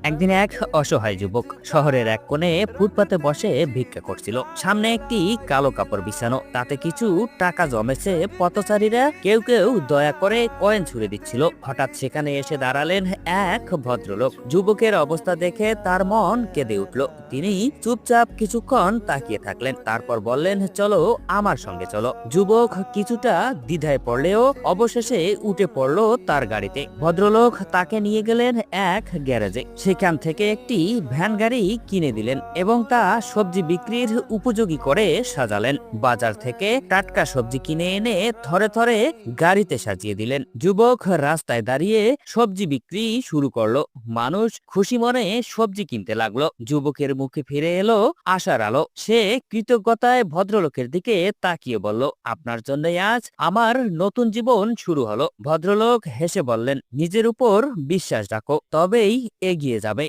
একদিন এক অসহায় যুবক শহরের এক কোণে ফুটপাতে বসে ভিক্ষা করছিল। সামনে একটি কালো কাপড় বিছানো, তাতে কিছু টাকা জমেছে। পথচারীরা কেউ কেউ দয়া করে কয়েন ছুঁড়ে দিচ্ছিল। হঠাৎ সেখানে এসে দাঁড়ালেন এক ভদ্রলোক। যুবকের অবস্থা দেখে তার মন কেঁদে উঠল। তিনি চুপচাপ কিছুক্ষণ তাকিয়ে থাকলেন, তারপর বললেন, চলো আমার সঙ্গে চলো। যুবক কিছুটা দ্বিধায় পড়লেও অবশেষে উঠে পড়লো তার গাড়িতে। ভদ্রলোক তাকে নিয়ে গেলেন এক গ্যারেজে। সেখান থেকে একটি ভ্যান গাড়ি কিনে দিলেন এবং তা সবজি বিক্রির উপযোগী করে সাজালেন। বাজার থেকে টাটকা সবজি কিনে এনে থরে থরে গাড়িতে সাজিয়ে দিলেন। যুবক রাস্তায় দাঁড়িয়ে সবজি বিক্রি শুরু করলো। মানুষ খুশি মনে সবজি কিনতে লাগলো। যুবকের মুখে ফিরে এলো আশার আলো। সে কৃতজ্ঞতায় ভদ্রলোকের দিকে তাকিয়ে বলল, আপনার জন্য আজ আমার নতুন জীবন শুরু হলো। ভদ্রলোক হেসে বললেন, নিজের উপর বিশ্বাস রাখো, তবেই এগিয়ে যাবে।